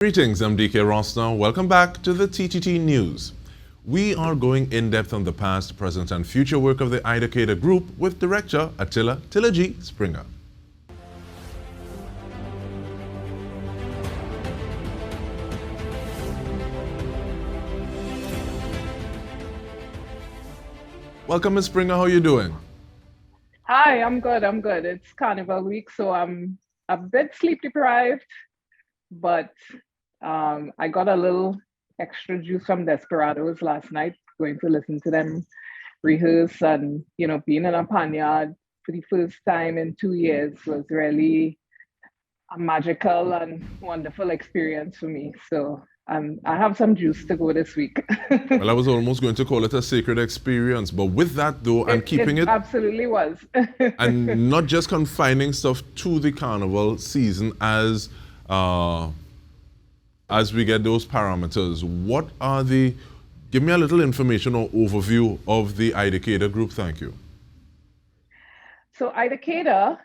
Greetings, I'm Dike Rostant. Welcome back to the TTT News. We are going in-depth on the past, present, and future work of the Idakeda Group with Director Attillah Springer. Welcome, Ms. Springer. How are you doing? Hi, I'm good. I'm good. It's Carnival week, so I'm a bit sleep deprived, but I got a little extra juice from Desperados last night, going to listen to them rehearse and, being in a panyard for the first time in 2 years was really a magical and wonderful experience for me. So I have some juice to go this week. Well, I was almost going to call it a sacred experience, but with that, though, I'm keeping it absolutely was. and not just confining stuff to the carnival season as we get those parameters. Give me a little information or overview of the Idakeda Group. Thank you. So Idakeda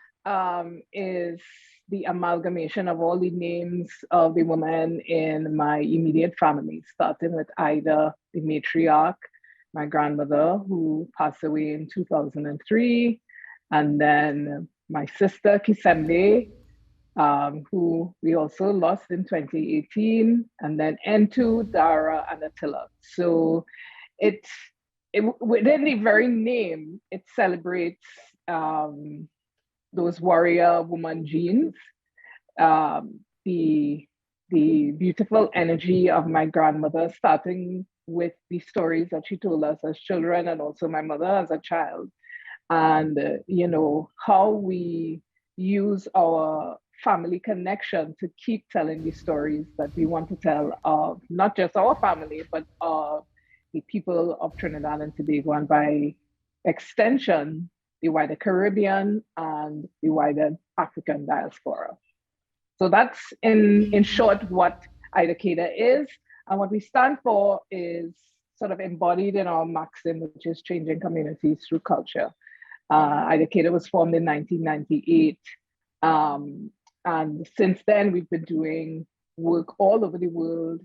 is the amalgamation of all the names of the women in my immediate family, starting with Ida, the matriarch, my grandmother, who passed away in 2003, and then my sister, Kisembe, who we also lost in 2018, and then Entu, Dara, and Attillah. So within the very name, it celebrates those warrior woman genes, the beautiful energy of my grandmother, starting with the stories that she told us as children, and also my mother as a child, and how we use our family connection to keep telling the stories that we want to tell of not just our family, but of the people of Trinidad and Tobago, and by extension, the wider Caribbean and the wider African diaspora. So that's in short what Idakeda is. And what we stand for is sort of embodied in our maxim, which is changing communities through culture. Idakeda was formed in 1998. And since then, we've been doing work all over the world,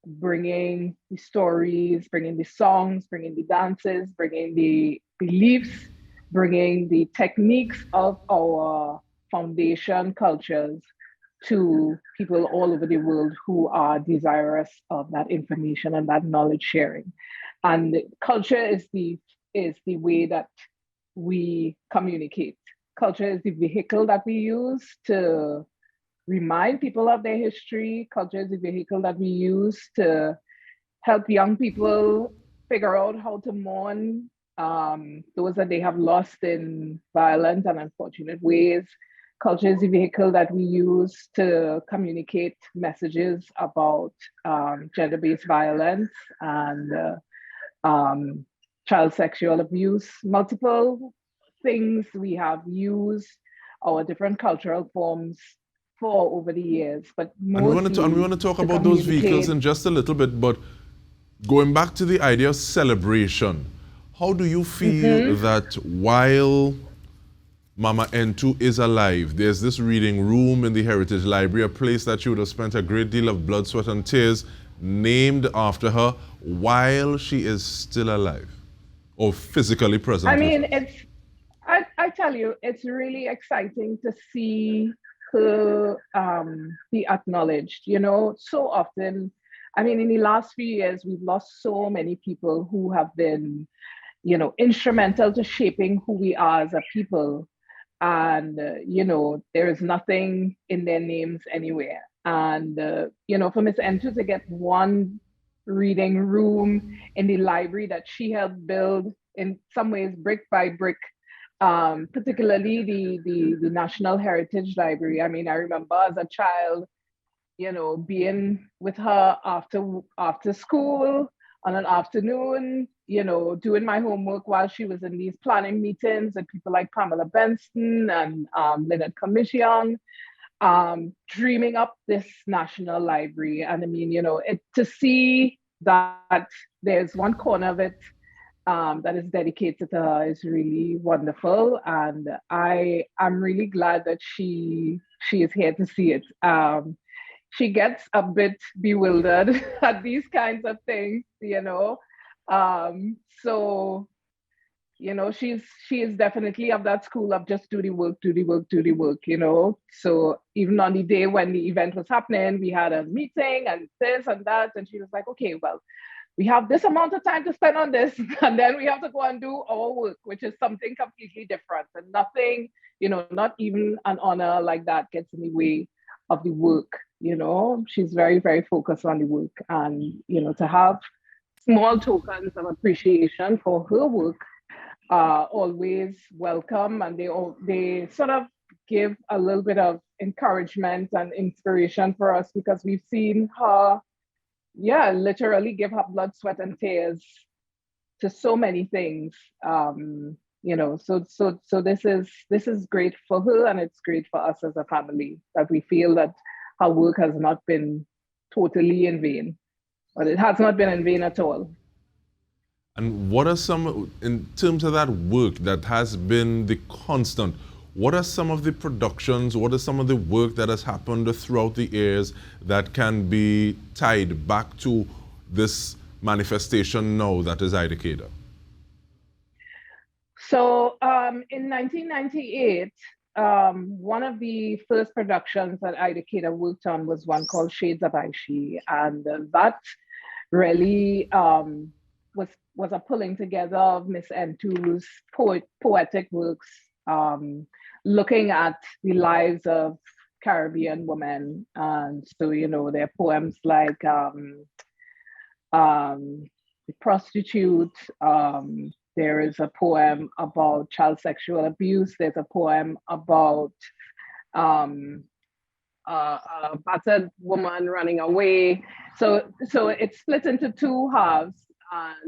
bringing the stories, bringing the songs, bringing the dances, bringing the beliefs, bringing the techniques of our foundation cultures to people all over the world who are desirous of that information and that knowledge sharing. And culture is the way that we communicate. Culture is the vehicle that we use to remind people of their history. Culture is the vehicle that we use to help young people figure out how to mourn those that they have lost in violent and unfortunate ways. Culture is the vehicle that we use to communicate messages about gender-based violence and child sexual abuse. Multiple things we have used our different cultural forms for over the years, but we want to talk about those vehicles in just a little bit. But going back to the idea of celebration, how do you feel that while Mama Entu is alive, there's this reading room in the Heritage Library, a place that she would have spent a great deal of blood, sweat, and tears, named after her while she is still alive or physically present? I mean, I tell you, it's really exciting to see her be acknowledged. So often, I mean, in the last few years, we've lost so many people who have been instrumental to shaping who we are as a people. And, there is nothing in their names anywhere. And, for Miss Entu to get one reading room in the library that she helped build in some ways brick by brick, particularly the National Heritage Library. I mean, I remember as a child, being with her after school on an afternoon, doing my homework while she was in these planning meetings with people like Pamela Benston and Lynette Commission, dreaming up this national library. And I mean, to see that there's one corner of it that is dedicated to her is really wonderful. And I'm really glad that she is here to see it. she gets a bit bewildered at these kinds of things, you know. So, you know, she is definitely of that school of just do the work, do the work, do the work, you know. So even on the day when the event was happening, we had a meeting and this and that, and she was like, okay, well, we have this amount of time to spend on this, and then we have to go and do our work, which is something completely different. And nothing, you know, not even an honor like that gets in the way of the work. You know, she's very, very focused on the work. And, you know, to have small tokens of appreciation for her work are always welcome. And they sort of give a little bit of encouragement and inspiration for us, because we've seen her, yeah, literally give her blood, sweat, and tears to so many things. You know, so this is great for her, and it's great for us as a family, that we feel that her work has not been totally in vain, but it has not been in vain at all. And what are some, in terms of that work that has been the constant, what are some of the productions, what are some of the work that has happened throughout the years that can be tied back to this manifestation now that is Idakeda? So in 1998, one of the first productions that Idakeda worked on was one called Shades of Aishi. And that really was a pulling together of Miss N2's poetic works, looking at the lives of Caribbean women. And so, you know, there are poems like The Prostitute, there is a poem about child sexual abuse, there's a poem about a battered woman running away. So it's split into two halves.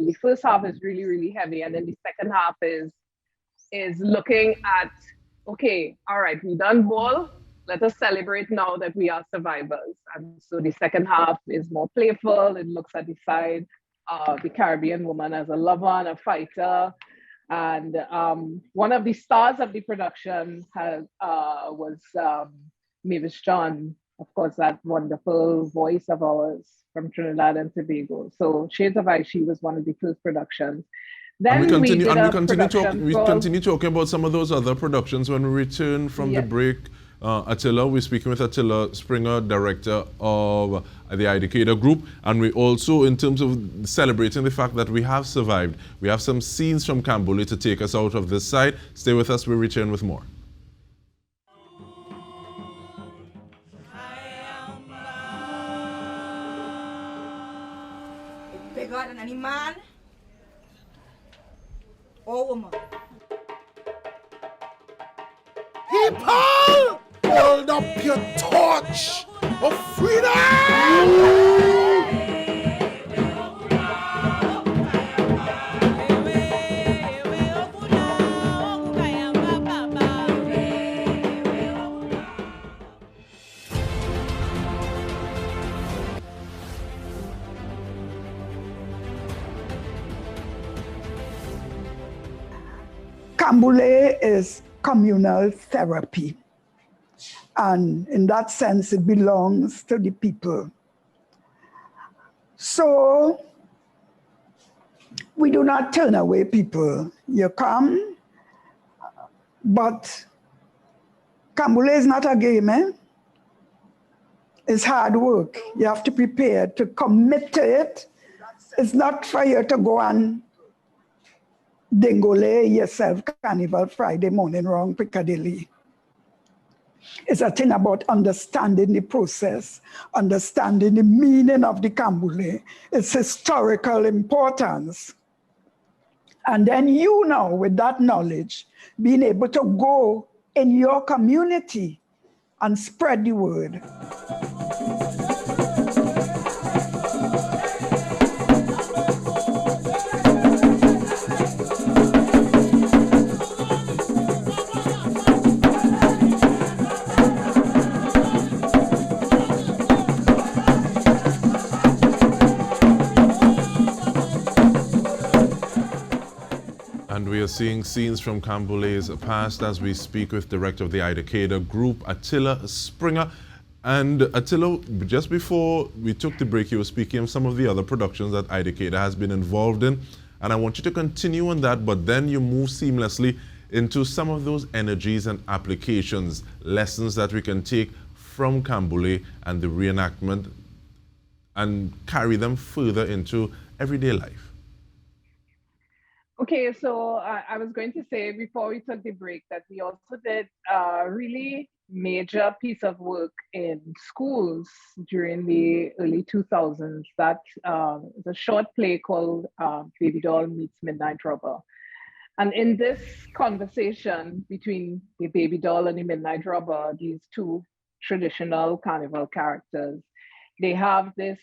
The first half is really, really heavy, and then the second half is looking at, okay, all right, we done ball. Let us celebrate now that we are survivors. And so the second half is more playful. It looks at the side of the Caribbean woman as a lover and a fighter. And one of the stars of the production was Mavis John, of course, that wonderful voice of ours from Trinidad and Tobago. So Shades of Aishi was one of the first productions. Then we continue talking about some of those other productions when we return from the break. Attillah, we're speaking with Attillah Springer, Director of the Idakeda Group, and we also, in terms of celebrating the fact that we have survived, we have some scenes from Kambule to take us out of this side. Stay with us, we return with more. Bigger than any man or woman. People, hold up your torch of freedom! Kambule is communal therapy. And in that sense, it belongs to the people. So we do not turn away people. You come, but Kambule is not a game, eh? It's hard work. You have to prepare to commit to it. It's not for you to go and dingole yourself Carnival Friday morning wrong Piccadilly. It's a thing about understanding the process, understanding the meaning of the Kambule, its historical importance. And then you now, with that knowledge, being able to go in your community and spread the word. We are seeing scenes from Kambule's past as we speak with Director of the Idakeda Group, Attillah Springer. And Attila, just before we took the break, you were speaking of some of the other productions that Idakeda has been involved in. And I want you to continue on that, but then you move seamlessly into some of those energies and applications, lessons that we can take from Kambule and the reenactment and carry them further into everyday life. Okay, so I was going to say before we took the break that we also did a really major piece of work in schools during the early 2000s. That is a short play called Baby Doll Meets Midnight Robber. And in this conversation between the baby doll and the midnight robber, these two traditional carnival characters, they have this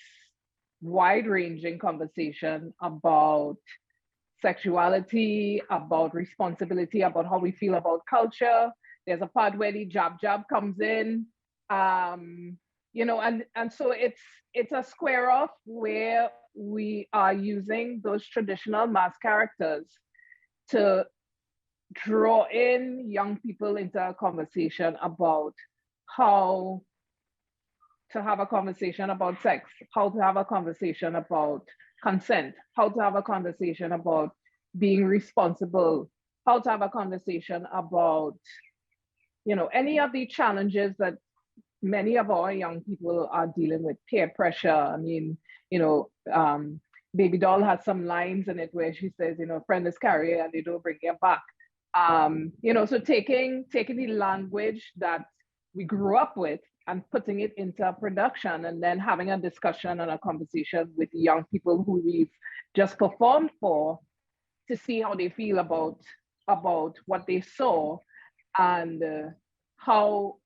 wide-ranging conversation about sexuality, about responsibility, about how we feel about culture. There's a part where the jab comes in, you know, and so it's a square off where we are using those traditional mass characters to draw in young people into a conversation about how to have a conversation about sex, how to have a conversation about consent, how to have a conversation about being responsible, how to have a conversation about, you know, any of the challenges that many of our young people are dealing with, peer pressure. I mean, you know, Baby Doll has some lines in it where she says, you know, friend is carrier and they don't bring you back. You know, so taking the language that we grew up with and putting it into a production and then having a discussion and a conversation with young people who we've just performed for to see how they feel about what they saw and how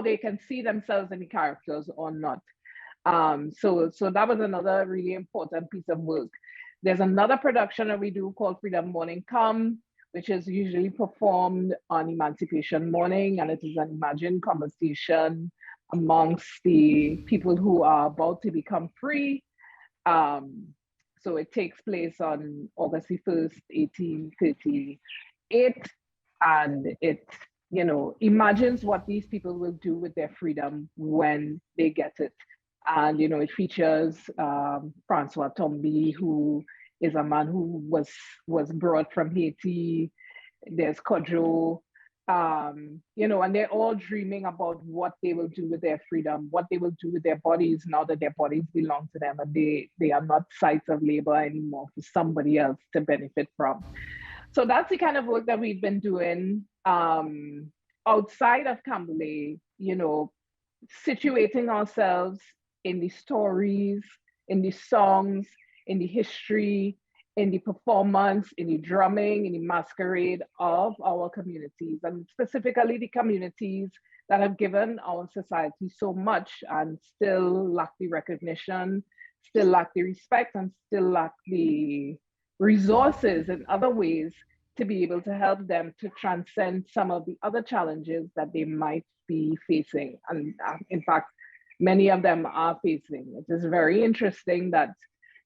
they can see themselves in the characters or not. So that was another really important piece of work. There's another production that we do called Freedom Morning Come, which is usually performed on Emancipation Morning, and it is an imagined conversation amongst the people who are about to become free. So it takes place on August 1st, 1838, and it, you know, imagines what these people will do with their freedom when they get it. And, you know, it features Francois Tombi, who is a man who was brought from Haiti. There's Kodjo, you know, and they're all dreaming about what they will do with their freedom, what they will do with their bodies now that their bodies belong to them and they are not sites of labor anymore for somebody else to benefit from. So that's the kind of work that we've been doing outside of Kambule, you know, situating ourselves in the stories, in the songs, in the history, in the performance, in the drumming, in the masquerade of our communities, and specifically the communities that have given our society so much and still lack the recognition, still lack the respect, and still lack the resources in other ways to be able to help them to transcend some of the other challenges that they might be facing. And in fact, many of them are facing. It is very interesting that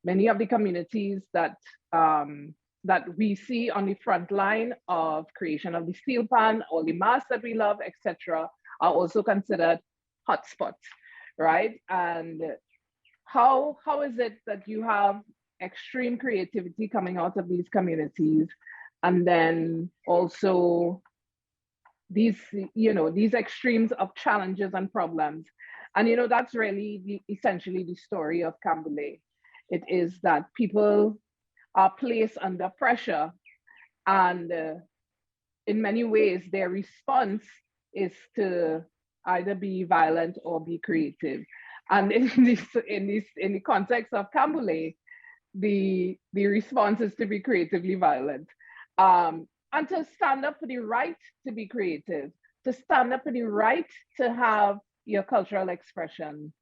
many of the communities that that we see on the front line of creation of the steel pan or the mask that we love, etc., are also considered hotspots, right? And how is it that you have extreme creativity coming out of these communities, and then also these, you know, these extremes of challenges and problems? And, you know, that's really essentially the story of Kambule. It is that people are placed under pressure, and in many ways, their response is to either be violent or be creative. And in the context of Kambule, the response is to be creatively violent, and to stand up for the right to be creative, to stand up for the right to have your cultural expression.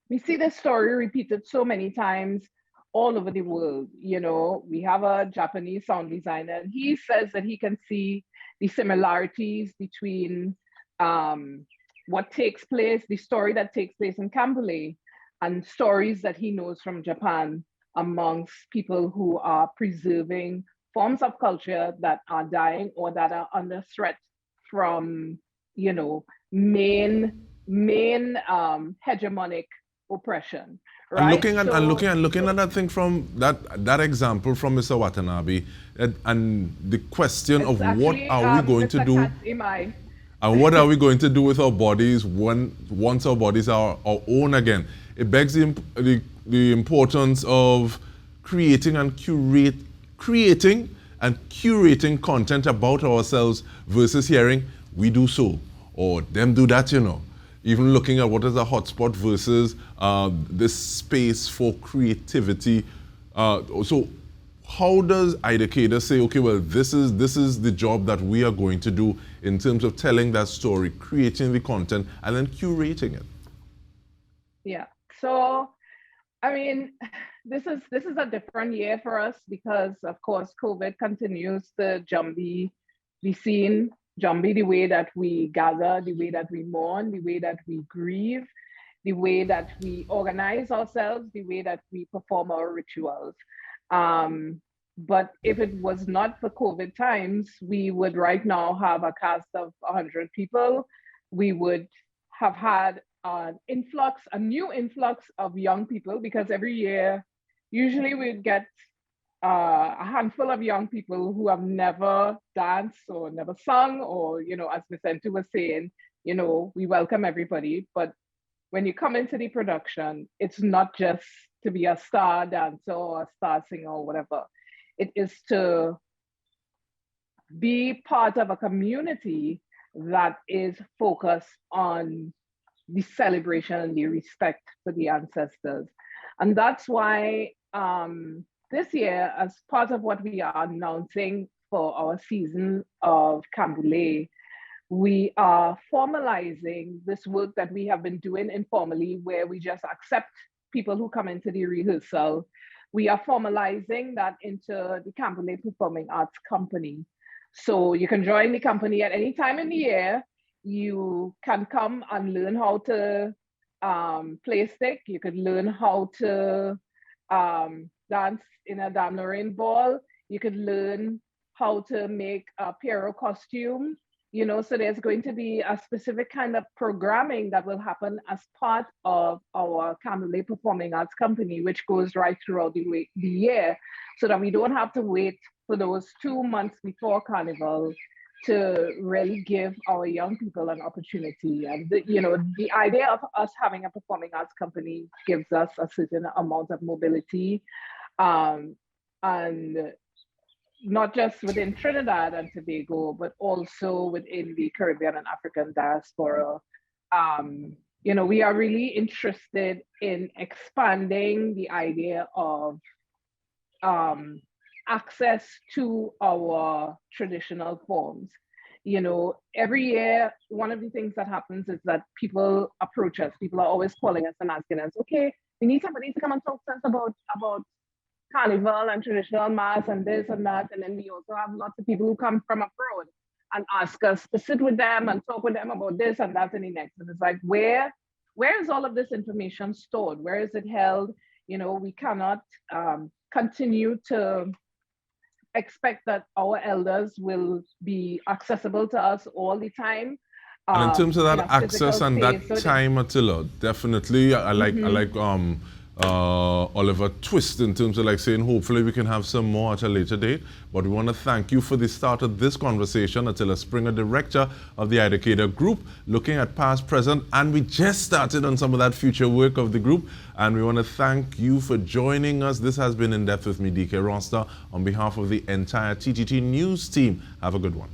We see this story repeated so many times all over the world. You know, we have a Japanese sound designer, and he says that he can see the similarities between what takes place, the story that takes place in Kambule, and stories that he knows from Japan amongst people who are preserving forms of culture that are dying or that are under threat from, you know, main main hegemonic oppression. Right? And looking at that thing from that example from Mr. Watanabe, and the question of what are we going to do, and what are we going to do with our bodies once our bodies are our own again? It begs the importance of creating and curating content about ourselves versus hearing we do so or them do that, you know. Even looking at what is a hotspot versus this space for creativity. So how does Idakeda say, okay, well, this is the job that we are going to do in terms of telling that story, creating the content, and then curating it? Yeah. So, I mean, this is a different year for us because, of course, COVID continues to jumbie the scene, jumbie the way that we gather, the way that we mourn, the way that we grieve, the way that we organize ourselves, the way that we perform our rituals. But if it was not for COVID times, we would right now have a cast of 100 people. We would have had a new influx of young people, because every year, usually we'd get a handful of young people who have never danced or never sung, or, you know, as Vicente was saying, you know, we welcome everybody. But when you come into the production, it's not just to be a star dancer or a star singer or whatever. It is to be part of a community that is focused on the celebration and the respect for the ancestors. And that's why this year, as part of what we are announcing for our season of Camboulet, we are formalizing this work that we have been doing informally, where we just accept people who come into the rehearsal. We are formalizing that into the Camboulet Performing Arts Company. So you can join the company at any time in the year. You can come and learn how to play stick. You could learn how to dance in a Dame Lorraine ball. You could learn how to make a Pierrot costume. You know, so there's going to be a specific kind of programming that will happen as part of our Camboulet Performing Arts Company, which goes right throughout the year, so that we don't have to wait for those 2 months before Carnival to really give our young people an opportunity. And the idea of us having a performing arts company gives us a certain amount of mobility, and not just within Trinidad and Tobago, but also within the Caribbean and African diaspora. We are really interested in expanding the idea of access to our traditional forms. Every year, one of the things that happens is that people approach us. People are always calling us and asking us, okay, we need somebody to come and talk to us about Carnival and traditional mass and this and that. And then we also have lots of people who come from abroad and ask us to sit with them and talk with them about this and that and the next. And it's like, where is all of this information stored? Where is it held? We cannot continue to expect that our elders will be accessible to us all the time. And in terms of that access and that time, Attillah, definitely, I like Oliver twist in terms of like saying hopefully we can have some more at a later date. But we want to thank you for the start of this conversation. Attillah Springer, Director of the Idakeda Group, looking at past, present, and we just started on some of that future work of the group. And we want to thank you for joining us. This has been In Depth with me, Dike Rostant, on behalf of the entire TTT News team. Have a good one.